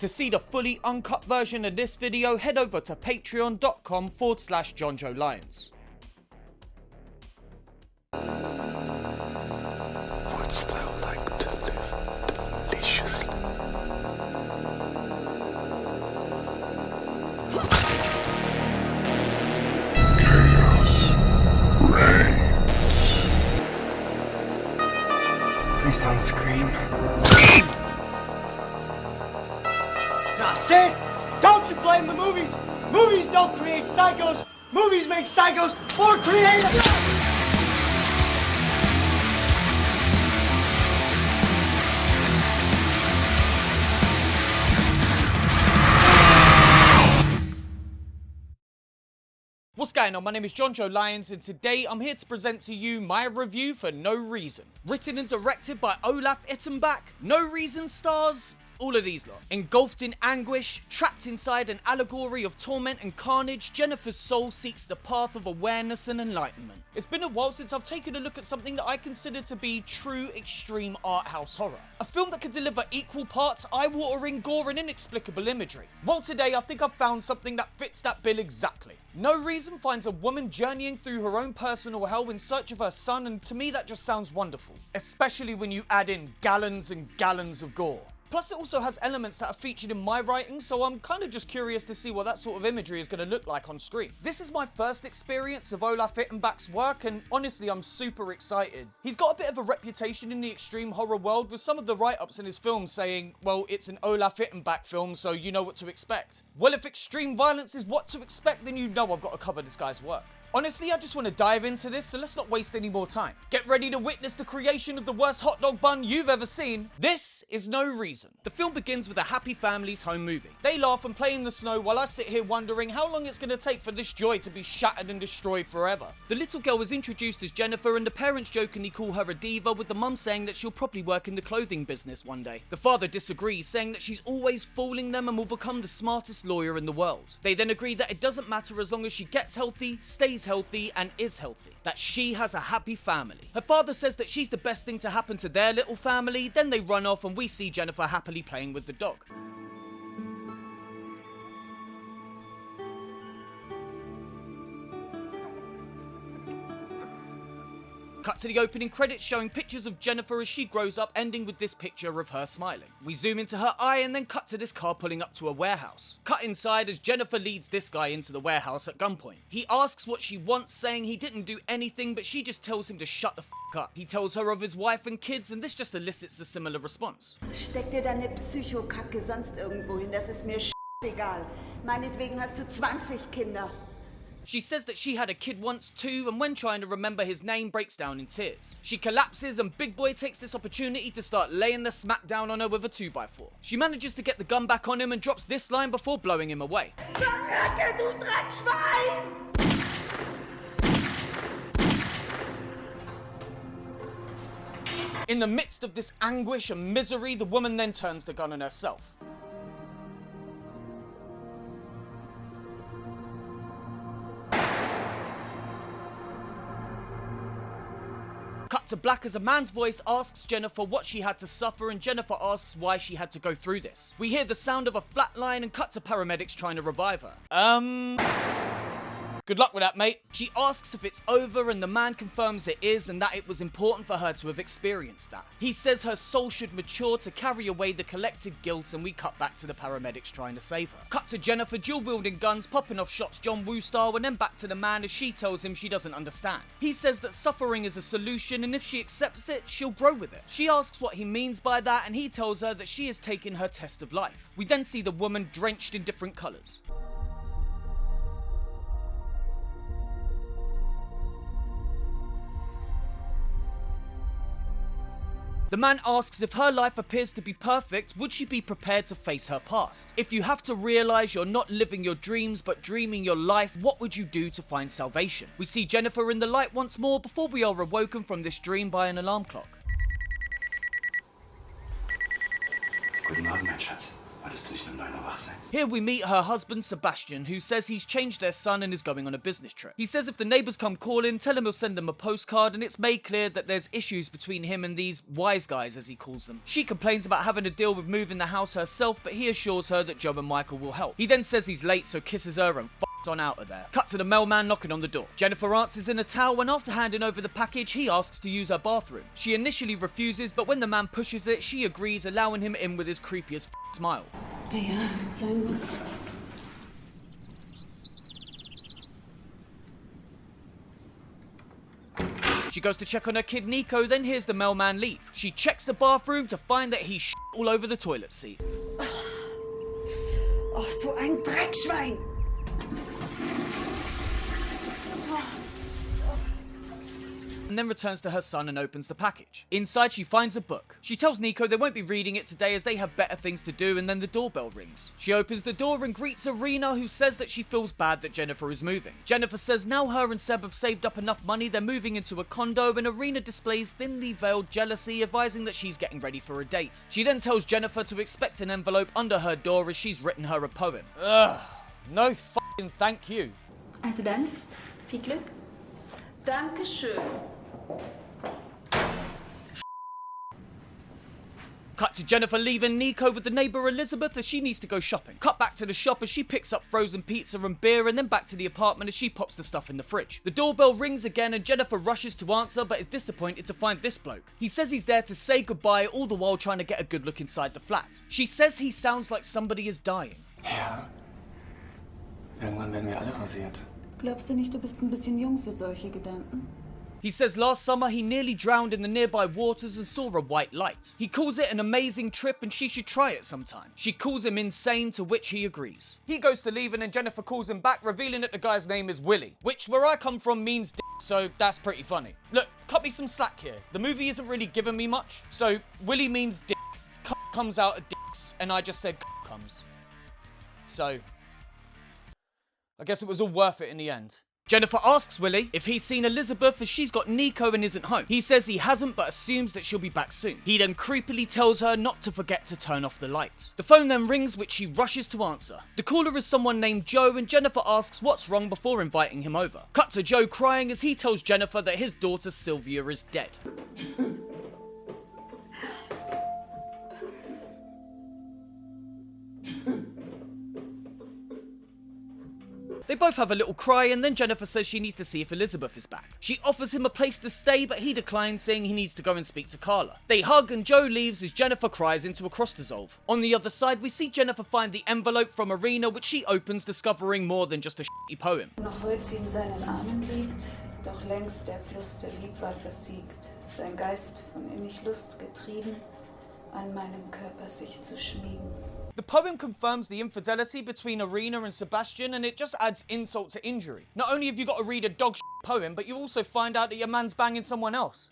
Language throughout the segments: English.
To see the fully uncut version of this video, head over to patreon.com/Jonjo Lyons. What's that like to live deliciously? Chaos reigns. Please don't scream. Nah, Sid, don't you blame the movies. Movies don't create psychos. Movies make psychos more creative. What's going on? My name is Jonjo Lyons, and today I'm here to present to you my review for No Reason. Written and directed by Olaf Ittenbach, No Reason stars all of these lot. Engulfed in anguish, trapped inside an allegory of torment and carnage, Jennifer's soul seeks the path of awareness and enlightenment. It's been a while since I've taken a look at something that I consider to be true extreme art house horror. A film that could deliver equal parts eye-watering gore and inexplicable imagery. Well, today I think I've found something that fits that bill exactly. No Reason finds a woman journeying through her own personal hell in search of her son, and to me that just sounds wonderful. Especially when you add in gallons and gallons of gore. Plus, it also has elements that are featured in my writing, so I'm kind of just curious to see what that sort of imagery is going to look like on screen. This is my first experience of Olaf Ittenbach's work, and honestly, I'm super excited. He's got a bit of a reputation in the extreme horror world, with some of the write-ups in his films saying, well, it's an Olaf Ittenbach film, so you know what to expect. Well, if extreme violence is what to expect, then you know I've got to cover this guy's work. Honestly, I just want to dive into this, so let's not waste any more time. Get ready to witness the creation of the worst hot dog bun you've ever seen. This is No Reason. The film begins with a happy family's home movie. They laugh and play in the snow while I sit here wondering how long it's going to take for this joy to be shattered and destroyed forever. The little girl is introduced as Jennifer, and the parents jokingly call her a diva, with the mum saying that she'll probably work in the clothing business one day. The father disagrees, saying that she's always fooling them and will become the smartest lawyer in the world. They then agree that it doesn't matter as long as she gets healthy, stays healthy, and is healthy. That she has a happy family. Her father says that she's the best thing to happen to their little family. Then they run off and we see Jennifer happily playing with the dog. Cut to the opening credits showing pictures of Jennifer as she grows up, ending with this picture of her smiling. We zoom into her eye and then cut to this car pulling up to a warehouse. Cut inside as Jennifer leads this guy into the warehouse at gunpoint. He asks what she wants, saying he didn't do anything, but she just tells him to shut the f up. He tells her of his wife and kids, and this just elicits a similar response. Steck dir deine Psychokacke sonst irgendwo hin, das ist mir egal. Meinetwegen hast du 20 Kinder. She says that she had a kid once too, and when trying to remember his name, breaks down in tears. She collapses, and Big Boy takes this opportunity to start laying the smack down on her with a 2x4. She manages to get the gun back on him and drops this line before blowing him away. Verrecke, du Dreckschwein! In the midst of this anguish and misery, the woman then turns the gun on herself. Cut to black as a man's voice asks Jennifer what she had to suffer, and Jennifer asks why she had to go through this. We hear the sound of a flatline and cut to paramedics trying to revive her. Good luck with that, mate. She asks if it's over, and the man confirms it is, and that it was important for her to have experienced that. He says her soul should mature to carry away the collective guilt, and we cut back to the paramedics trying to save her. Cut to Jennifer dual-wielding guns, popping off shots John Woo style, and then back to the man as she tells him she doesn't understand. He says that suffering is a solution, and if she accepts it, she'll grow with it. She asks what he means by that, and he tells her that she has taken her test of life. We then see the woman drenched in different colours. The man asks if her life appears to be perfect, would she be prepared to face her past? If you have to realise you're not living your dreams but dreaming your life, what would you do to find salvation? We see Jennifer in the light once more before we are awoken from this dream by an alarm clock. Guten Morgen, mein Schatz. Wolltest du nicht um 9 Uhr wach sein? Here we meet her husband Sebastian, who says he's changed their son and is going on a business trip. He says if the neighbours come calling, tell him he'll send them a postcard, and it's made clear that there's issues between him and these wise guys, as he calls them. She complains about having to deal with moving the house herself, but he assures her that Joe and Michael will help. He then says he's late, so kisses her and on out of there. Cut to the mailman knocking on the door. Jennifer answers in a towel, and after handing over the package, he asks to use her bathroom. She initially refuses, but when the man pushes it, she agrees, allowing him in with his creepiest smile. Ja, sein muss. She goes to check on her kid Nico, then hears the mailman leave. She checks the bathroom to find that he's all over the toilet seat. Oh, so ein Dreckschwein! And then returns to her son and opens the package. Inside, she finds a book. She tells Nico they won't be reading it today as they have better things to do, and then the doorbell rings. She opens the door and greets Irina, who says that she feels bad that Jennifer is moving. Jennifer says now her and Seb have saved up enough money, they're moving into a condo, and Irina displays thinly veiled jealousy, advising that she's getting ready for a date. She then tells Jennifer to expect an envelope under her door as she's written her a poem. Ugh, no f***ing thank you. Also dann, viel Glück. Dankeschön. Cut to Jennifer leaving Nico with the neighbour Elizabeth as she needs to go shopping. Cut back to the shop as she picks up frozen pizza and beer, and then back to the apartment as she pops the stuff in the fridge. The doorbell rings again and Jennifer rushes to answer, but is disappointed to find this bloke. He says he's there to say goodbye, all the while trying to get a good look inside the flat. She says he sounds like somebody is dying. Ja. Irgendwann werden wir alle rasiert. Glaubst du nicht, du bist ein bisschen jung für solche Gedanken? He says last summer he nearly drowned in the nearby waters and saw a white light. He calls it an amazing trip and she should try it sometime. She calls him insane, to which he agrees. He goes to leave and then Jennifer calls him back, revealing that the guy's name is Willie, which where I come from means dick, so that's pretty funny. Look, cut me some slack here. The movie isn't really giving me much, so Willie means dick, comes out of dicks, and I just said comes. So, I guess it was all worth it in the end. Jennifer asks Willie if he's seen Elizabeth as she's got Nico and isn't home. He says he hasn't but assumes that she'll be back soon. He then creepily tells her not to forget to turn off the light. The phone then rings, which she rushes to answer. The caller is someone named Joe and Jennifer asks what's wrong before inviting him over. Cut to Joe crying as he tells Jennifer that his daughter Sylvia is dead. They both have a little cry and then Jennifer says she needs to see if Elizabeth is back. She offers him a place to stay, but he declines, saying he needs to go and speak to Carla. They hug and Joe leaves as Jennifer cries into a cross dissolve. On the other side, we see Jennifer find the envelope from Irina, which she opens, discovering more than just a shitty poem. Noch heute sie in seinen Armen liegt, doch längst der Fluss der Lieb war versiegt, sein Geist von innig Lust getrieben, an meinem Körper sich zu schmiegen. The poem confirms the infidelity between Irina and Sebastian, and it just adds insult to injury. Not only have you got to read a dog poem, but you also find out that your man's banging someone else.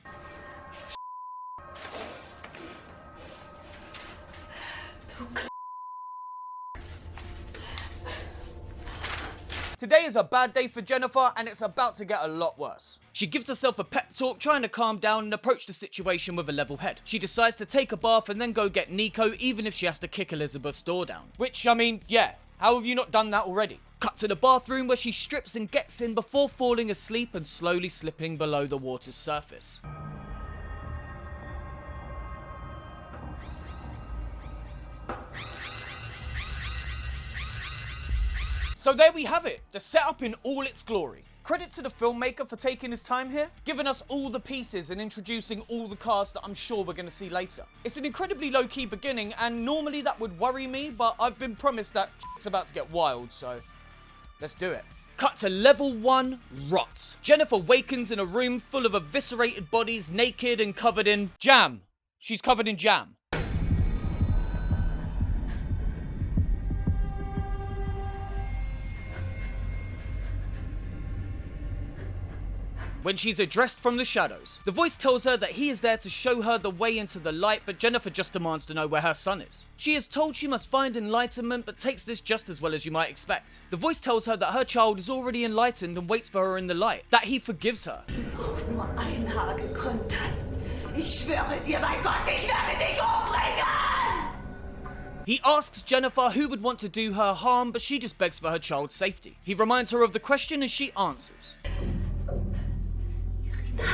Today is a bad day for Jennifer, and it's about to get a lot worse. She gives herself a pep talk, trying to calm down and approach the situation with a level head. She decides to take a bath and then go get Nico, even if she has to kick Elizabeth's door down. Which, I mean, yeah, how have you not done that already? Cut to the bathroom where she strips and gets in before falling asleep and slowly slipping below the water's surface. So there we have it, the setup in all its glory. Credit to the filmmaker for taking his time here, giving us all the pieces and introducing all the cast that I'm sure we're going to see later. It's an incredibly low-key beginning, and normally that would worry me, but I've been promised that it's about to get wild, so let's do it. Cut to level 1, rot. Jennifer wakens in a room full of eviscerated bodies, naked and covered in jam. She's covered in jam. When she's addressed from the shadows, the voice tells her that he is there to show her the way into the light, but Jennifer just demands to know where her son is. She is told she must find enlightenment, but takes this just as well as you might expect. The voice tells her that her child is already enlightened and waits for her in the light, that he forgives her. Auch nur ein Haar gekrümmt hast. Ich schwöre dir bei Gott, ich werde dich umbringen! He asks Jennifer who would want to do her harm, but she just begs for her child's safety. He reminds her of the question and she answers. Die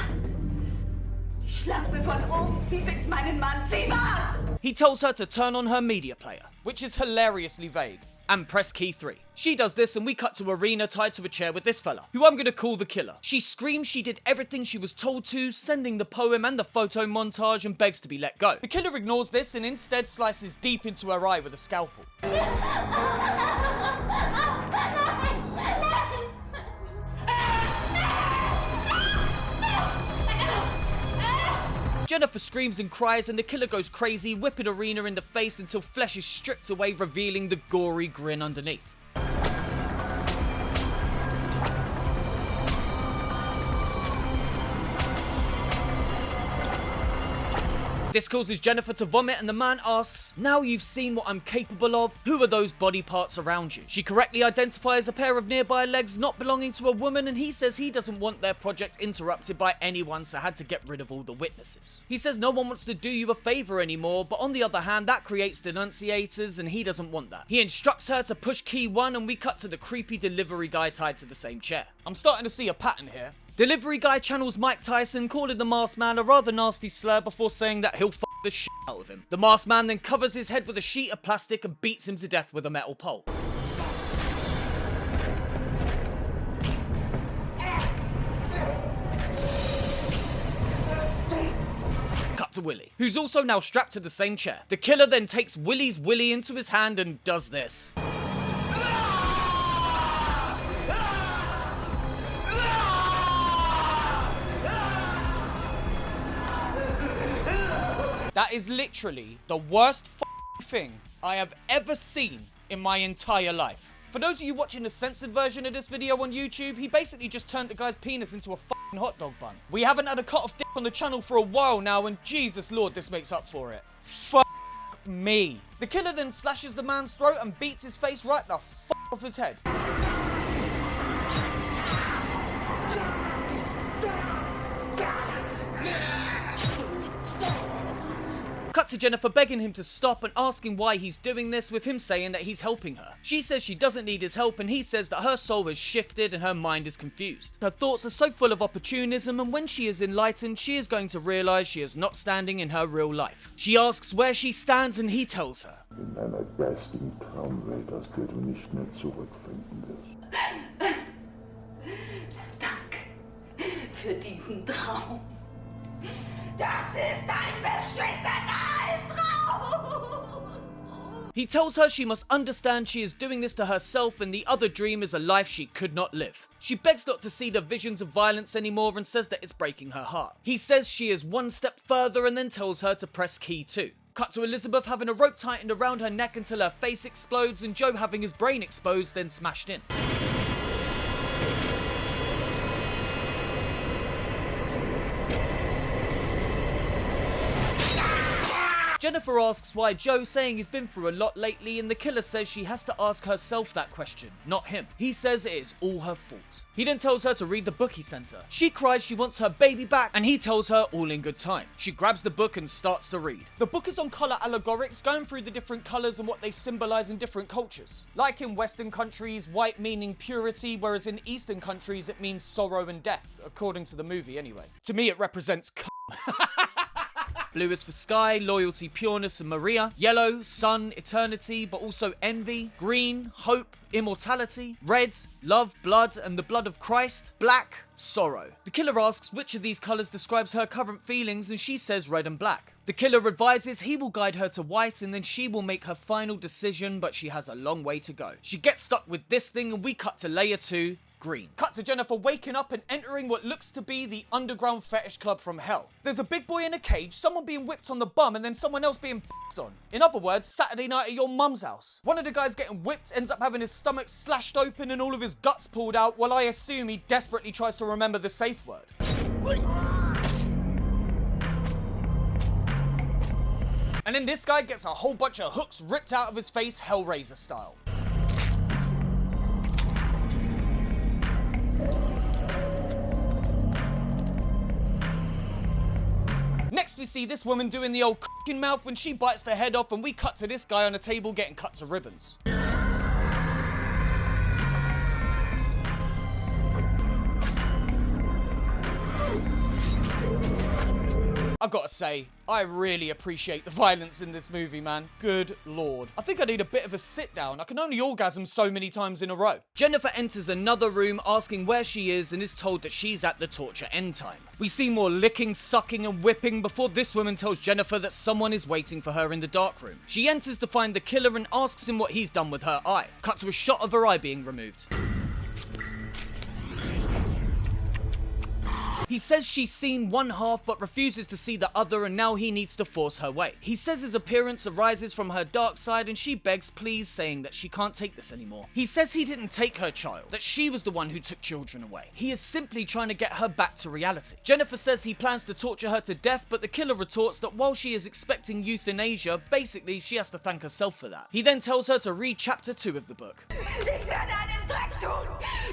Schlampe von oben, sie fickt meinen Mann, sie war's! He tells her to turn on her media player, which is hilariously vague, and press key 3. She does this and we cut to Arena tied to a chair with this fella, who I'm gonna call the killer. She screams she did everything she was told to, sending the poem and the photo montage, and begs to be let go. The killer ignores this and instead slices deep into her eye with a scalpel. Jennifer screams and cries and the killer goes crazy, whipping Arena in the face until flesh is stripped away, revealing the gory grin underneath. This causes Jennifer to vomit and the man asks, "Now you've seen what I'm capable of, who are those body parts around you?" She correctly identifies a pair of nearby legs not belonging to a woman, and he says he doesn't want their project interrupted by anyone, so had to get rid of all the witnesses. He says no one wants to do you a favor anymore, but on the other hand that creates denunciators and he doesn't want that. He instructs her to push key 1 and we cut to the creepy delivery guy tied to the same chair. I'm starting to see a pattern here. Delivery guy channels Mike Tyson, calling the masked man a rather nasty slur before saying that he'll f the shit out of him. The masked man then covers his head with a sheet of plastic and beats him to death with a metal pole. Cut to Willie, who's also now strapped to the same chair. The killer then takes Willie's willy into his hand and does this. That is literally the worst thing I have ever seen in my entire life. For those of you watching the censored version of this video on YouTube, he basically just turned the guy's penis into a hot dog bun. We haven't had a cut off dick on the channel for a while now, and Jesus Lord, this makes up for it. Fuck me. The killer then slashes the man's throat and beats his face right the off his head. Cut to Jennifer begging him to stop and asking why he's doing this, with him saying that he's helping her. She says she doesn't need his help and he says that her soul has shifted and her mind is confused. Her thoughts are so full of opportunism, and when she is enlightened, she is going to realise she is not standing in her real life. She asks where she stands and he tells her. In einer geistigen Traumwelt, aus der du nicht mehr zurückfinden wirst. Danke für diesen Traum. Das ist ein beschissener Albtraum! He tells her she must understand she is doing this to herself and the other dream is a life she could not live. She begs not to see the visions of violence anymore and says that it's breaking her heart. He says she is one step further and then tells her to press key 2. Cut to Elizabeth having a rope tightened around her neck until her face explodes, and Joe having his brain exposed then smashed in. Jennifer asks why Joe, saying he's been through a lot lately, and the killer says she has to ask herself that question, not him. He says it is all her fault. He then tells her to read the book he sent her. She cries she wants her baby back, and he tells her all in good time. She grabs the book and starts to read. The book is on colour allegorics, going through the different colours and what they symbolise in different cultures. Like in Western countries, white meaning purity, whereas in Eastern countries it means sorrow and death, according to the movie anyway. To me it represents Blue is for sky, loyalty, pureness, and Maria. Yellow, sun, eternity, but also envy. Green, hope, immortality. Red, love, blood, and the blood of Christ. Black, sorrow. The killer asks which of these colours describes her current feelings, and she says red and black. The killer advises he will guide her to white, and then she will make her final decision, but she has a long way to go. She gets stuck with this thing, and we cut to layer 2. Green. Cut to Jennifer waking up and entering what looks to be the underground fetish club from hell. There's a big boy in a cage, someone being whipped on the bum, and then someone else being pissed on. In other words, Saturday night at your mum's house. One of the guys getting whipped ends up having his stomach slashed open and all of his guts pulled out, while I assume he desperately tries to remember the safe word. And then this guy gets a whole bunch of hooks ripped out of his face, Hellraiser style. Next we see this woman doing the old cocking mouth when she bites the head off, and we cut to this guy on a table getting cut to ribbons. I gotta say, I really appreciate the violence in this movie, man. Good lord. I think I need a bit of a sit down. I can only orgasm so many times in a row. Jennifer enters another room asking where she is and is told that she's at the torture end time. We see more licking, sucking and whipping before this woman tells Jennifer that someone is waiting for her in the dark room. She enters to find the killer and asks him what he's done with her eye. Cut to a shot of her eye being removed. He says she's seen one half but refuses to see the other, and now he needs to force her way. He says his appearance arises from her dark side and she begs please, saying that she can't take this anymore. He says he didn't take her child, that she was the one who took children away. He is simply trying to get her back to reality. Jennifer says he plans to torture her to death, but the killer retorts that while she is expecting euthanasia, basically she has to thank herself for that. He then tells her to read chapter 2 of the book. Ich werde einen Dreck tun!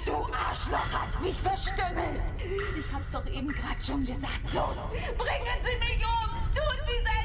Du Arschloch hast mich verstümmelt! Ich hab's doch eben grad schon gesagt. Los, bringen Sie mich um! Tun Sie es endlich!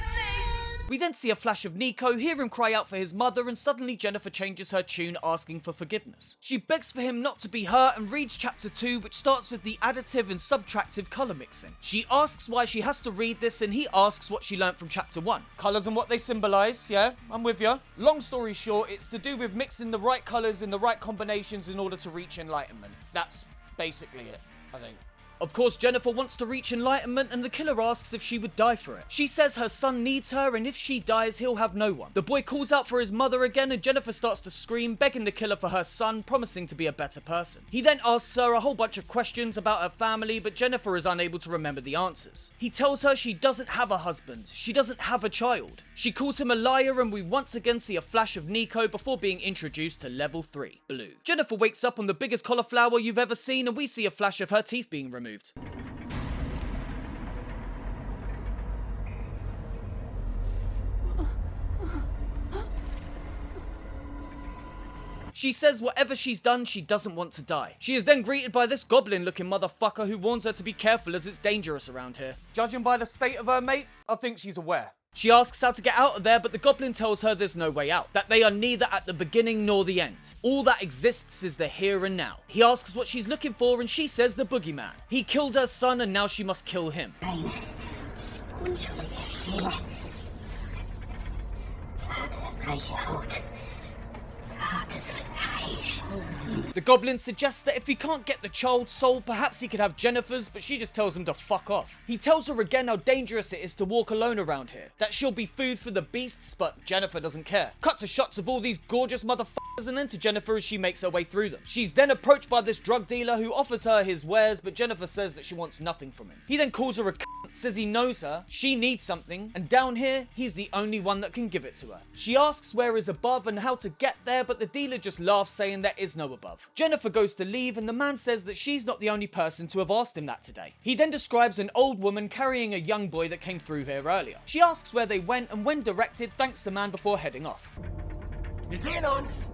We then see a flash of Nico, hear him cry out for his mother, and suddenly Jennifer changes her tune asking for forgiveness. She begs for him not to be hurt and reads chapter 2, which starts with the additive and subtractive colour mixing. She asks why she has to read this, and he asks what she learnt from chapter 1. Colours and what they symbolise, yeah, I'm with ya. Long story short, it's to do with mixing the right colours in the right combinations in order to reach enlightenment. That's basically it, I think. Of course, Jennifer wants to reach enlightenment, and the killer asks if she would die for it. She says her son needs her, and if she dies, he'll have no one. The boy calls out for his mother again, and Jennifer starts to scream, begging the killer for her son, promising to be a better person. He then asks her a whole bunch of questions about her family, but Jennifer is unable to remember the answers. He tells her she doesn't have a husband, she doesn't have a child. She calls him a liar, and we once again see a flash of Nico before being introduced to level 3, blue. Jennifer wakes up on the biggest cauliflower you've ever seen, and we see a flash of her teeth being removed. She says whatever she's done, she doesn't want to die. She is then greeted by this goblin-looking motherfucker who warns her to be careful as it's dangerous around here. Judging by the state of her, mate, I think she's aware. She asks how to get out of there, but the goblin tells her there's no way out, that they are neither at the beginning nor the end. All that exists is the here and now. He asks what she's looking for, and she says the boogeyman. He killed her son, and now she must kill him. Eine unschuldige Seele. Zarte, weiche Haut. Zartes Fleisch. The goblin suggests that if he can't get the child's soul, perhaps he could have Jennifer's, but she just tells him to fuck off. He tells her again how dangerous it is to walk alone around here, that she'll be food for the beasts, but Jennifer doesn't care. Cut to shots of all these gorgeous motherfuckers and then to Jennifer as she makes her way through them. She's then approached by this drug dealer who offers her his wares, but Jennifer says that she wants nothing from him. He then calls her a cunt, says he knows her, she needs something, and down here, he's the only one that can give it to her. She asks where is above and how to get there, but the dealer just laughs, saying there is no above. Jennifer goes to leave, and the man says that she's not the only person to have asked him that today. He then describes an old woman carrying a young boy that came through here earlier. She asks where they went, and when directed, thanks the man before heading off. Wir sehen uns!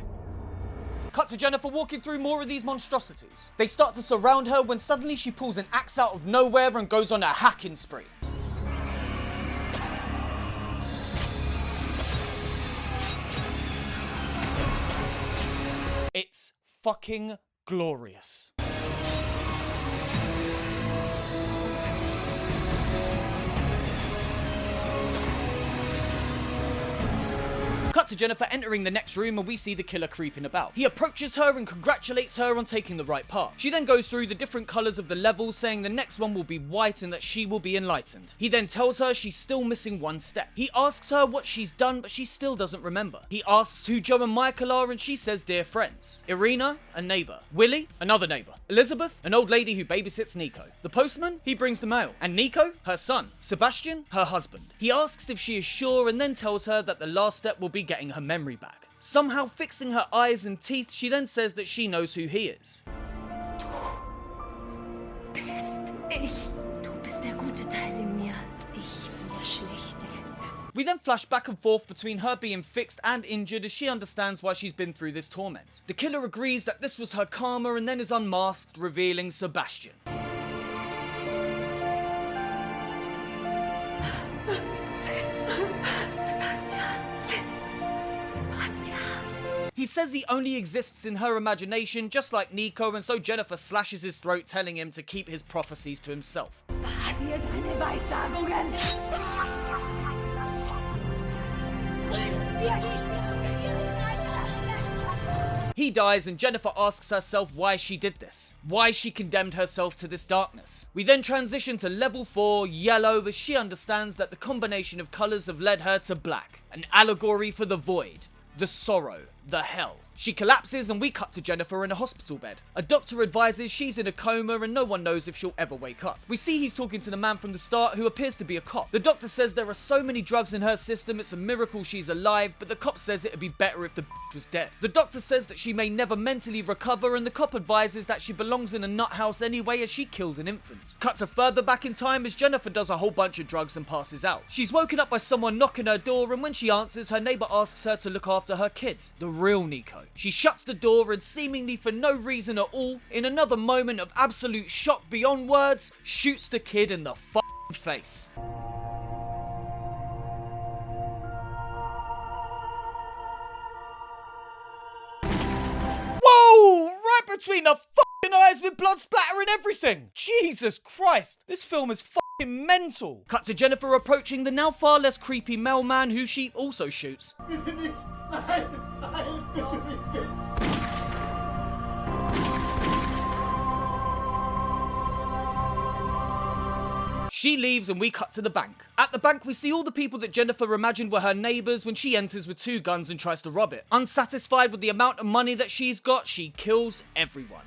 Cut to Jennifer walking through more of these monstrosities. They start to surround her when suddenly she pulls an axe out of nowhere and goes on a hacking spree. It's fucking glorious. Cut to Jennifer entering the next room, and we see the killer creeping about. He approaches her and congratulates her on taking the right path. She then goes through the different colours of the levels, saying the next one will be white and that she will be enlightened. He then tells her she's still missing one step. He asks her what she's done, but she still doesn't remember. He asks who Joe and Michael are, and she says dear friends. Irina, a neighbour. Willie, another neighbour. Elizabeth, an old lady who babysits Nico. The postman, he brings the mail. And Nico, her son. Sebastian, her husband. He asks if she is sure and then tells her that the last step will be getting her memory back. Somehow fixing her eyes and teeth, she then says that she knows who he is. Du bist ich. Du bist der gute Teil in mir. Ich bin der Schlechte. We then flash back and forth between her being fixed and injured as she understands why she's been through this torment. The killer agrees that this was her karma and then is unmasked, revealing Sebastian. He says he only exists in her imagination, just like Nico, and so Jennifer slashes his throat, telling him to keep his prophecies to himself. Hat ihr deine Weissagungen? He dies and Jennifer asks herself why she did this, why she condemned herself to this darkness. We then transition to level 4, yellow, as she understands that the combination of colours have led her to black, an allegory for the void, the sorrow, the hell. She collapses and we cut to Jennifer in a hospital bed. A doctor advises she's in a coma and no one knows if she'll ever wake up. We see he's talking to the man from the start who appears to be a cop. The doctor says there are so many drugs in her system, it's a miracle she's alive, but the cop says it'd be better if the was dead. The doctor says that she may never mentally recover, and the cop advises that she belongs in a nut house anyway as she killed an infant. Cut to further back in time as Jennifer does a whole bunch of drugs and passes out. She's woken up by someone knocking her door, and when she answers, her neighbor asks her to look after her kid, the real Nico. She shuts the door and seemingly for no reason at all, in another moment of absolute shock beyond words, shoots the kid in the face. Whoa! Right between the fucking eyes with blood splatter and everything! Jesus Christ! This film is fucking mental! Cut to Jennifer approaching the now far less creepy mailman who she also shoots. She leaves and we cut to the bank. At the bank, we see all the people that Jennifer imagined were her neighbours when she enters with 2 guns and tries to rob it. Unsatisfied with the amount of money that she's got, she kills everyone.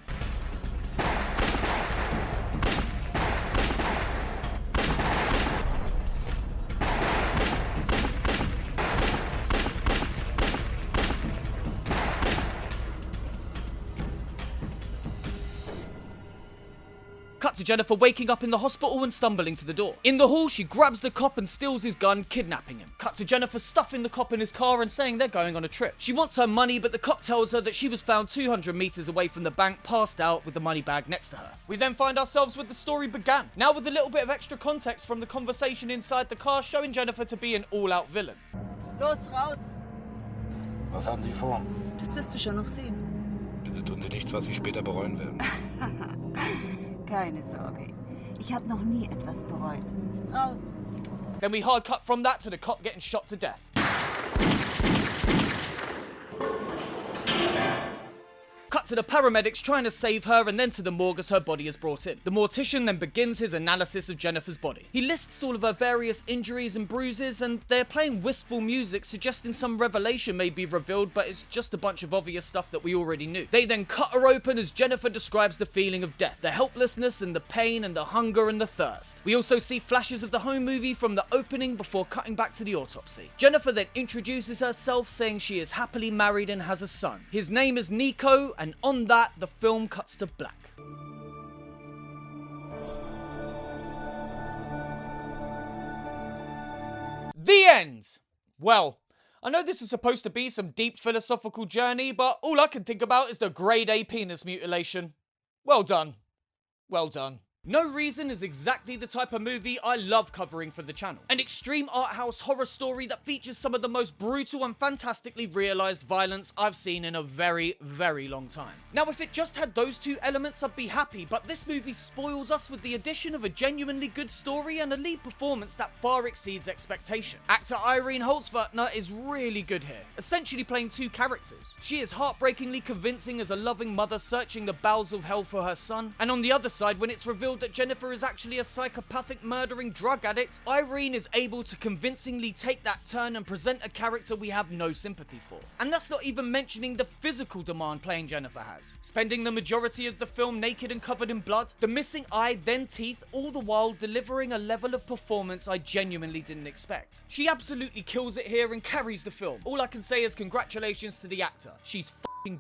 Cut to Jennifer waking up in the hospital and stumbling to the door. In the hall, she grabs the cop and steals his gun, kidnapping him. Cut to Jennifer stuffing the cop in his car and saying they're going on a trip. She wants her money, but the cop tells her that she was found 200 meters away from the bank, passed out with the money bag next to her. We then find ourselves with the story began. Now with a little bit of extra context from the conversation inside the car, showing Jennifer to be an all-out villain. Los, raus! Was haben Sie vor? Das wirst du schon noch sehen. Bitte tun Sie nichts, was Sie später bereuen werden. Keine Sorge. Ich habe noch nie etwas bereut. Raus! Then we hard cut from that to the cop getting shot to death. Cut to the paramedics trying to save her, and then to the morgue as her body is brought in. The mortician then begins his analysis of Jennifer's body. He lists all of her various injuries and bruises, and they're playing wistful music suggesting some revelation may be revealed, but it's just a bunch of obvious stuff that we already knew. They then cut her open as Jennifer describes the feeling of death, the helplessness and the pain and the hunger and the thirst. We also see flashes of the home movie from the opening before cutting back to the autopsy. Jennifer then introduces herself, saying she is happily married and has a son. His name is Nico, and on that, the film cuts to black. The end! Well, I know this is supposed to be some deep philosophical journey, but all I can think about is the grade A penis mutilation. Well done. Well done. No Reason is exactly the type of movie I love covering for the channel. An extreme art house horror story that features some of the most brutal and fantastically realised violence I've seen in a very, very long time. Now, if it just had those 2 elements, I'd be happy, but this movie spoils us with the addition of a genuinely good story and a lead performance that far exceeds expectation. Actor Irene Holtzwertner is really good here, essentially playing 2 characters. She is heartbreakingly convincing as a loving mother searching the bowels of hell for her son, and on the other side, when it's revealed that Jennifer is actually a psychopathic murdering drug addict, Irene is able to convincingly take that turn and present a character we have no sympathy for. And that's not even mentioning the physical demand playing Jennifer has. Spending the majority of the film naked and covered in blood, the missing eye, then teeth, all the while delivering a level of performance I genuinely didn't expect. She absolutely kills it here and carries the film. All I can say is congratulations to the actor. She's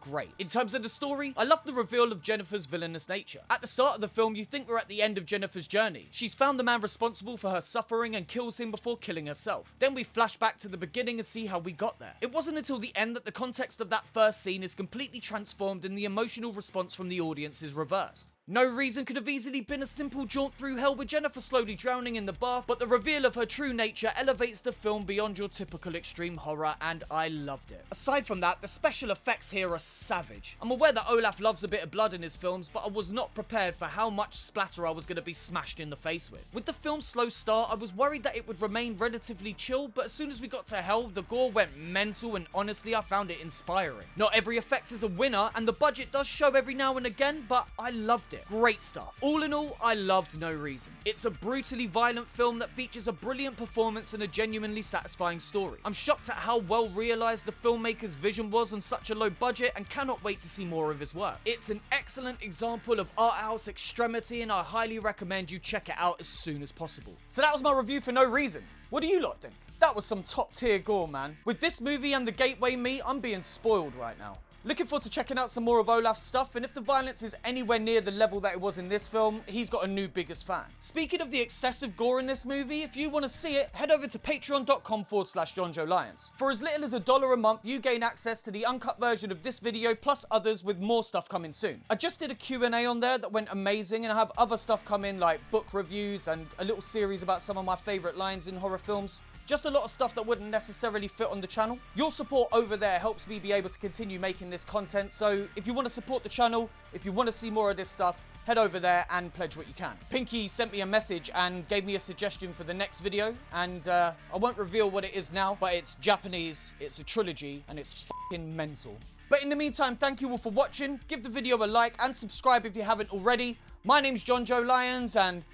great. In terms of the story, I love the reveal of Jennifer's villainous nature. At the start of the film, you think we're at the end of Jennifer's journey. She's found the man responsible for her suffering and kills him before killing herself. Then we flash back to the beginning and see how we got there. It wasn't until the end that the context of that first scene is completely transformed and the emotional response from the audience is reversed. No Reason could have easily been a simple jaunt through hell with Jennifer slowly drowning in the bath, but the reveal of her true nature elevates the film beyond your typical extreme horror, and I loved it. Aside from that, the special effects here are savage. I'm aware that Olaf loves a bit of blood in his films, but I was not prepared for how much splatter I was going to be smashed in the face with. With the film's slow start, I was worried that it would remain relatively chill, but as soon as we got to hell, the gore went mental, and honestly, I found it inspiring. Not every effect is a winner, and the budget does show every now and again, but I loved it. Great stuff. All in all, I loved No Reason. It's a brutally violent film that features a brilliant performance and a genuinely satisfying story. I'm shocked at how well realized the filmmaker's vision was on such a low budget and cannot wait to see more of his work. It's an excellent example of art house extremity, and I highly recommend you check it out as soon as possible. So that was my review for No Reason. What do you lot think? That was some top tier gore, man. With this movie and the gateway meat, I'm being spoiled right now. Looking forward to checking out some more of Olaf's stuff, and if the violence is anywhere near the level that it was in this film, he's got a new biggest fan. Speaking of the excessive gore in this movie, if you want to see it, head over to patreon.com/Jonjo Lyons. For as little as $1 a month, you gain access to the uncut version of this video, plus others with more stuff coming soon. I just did a Q&A on there that went amazing, and I have other stuff coming like book reviews and a little series about some of my favourite lines in horror films. Just a lot of stuff that wouldn't necessarily fit on the channel. Your support over there helps me be able to continue making this content, so if you want to support the channel, if you want to see more of this stuff, head over there and pledge what you can. Pinky sent me a message and gave me a suggestion for the next video, and I won't reveal what it is now, but it's Japanese, it's a trilogy, and it's fucking mental. But in the meantime, thank you all for watching. Give the video a like and subscribe if you haven't already. My name's Jonjo Lyons, and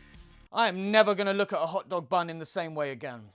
I am never going to look at a hot dog bun in the same way again.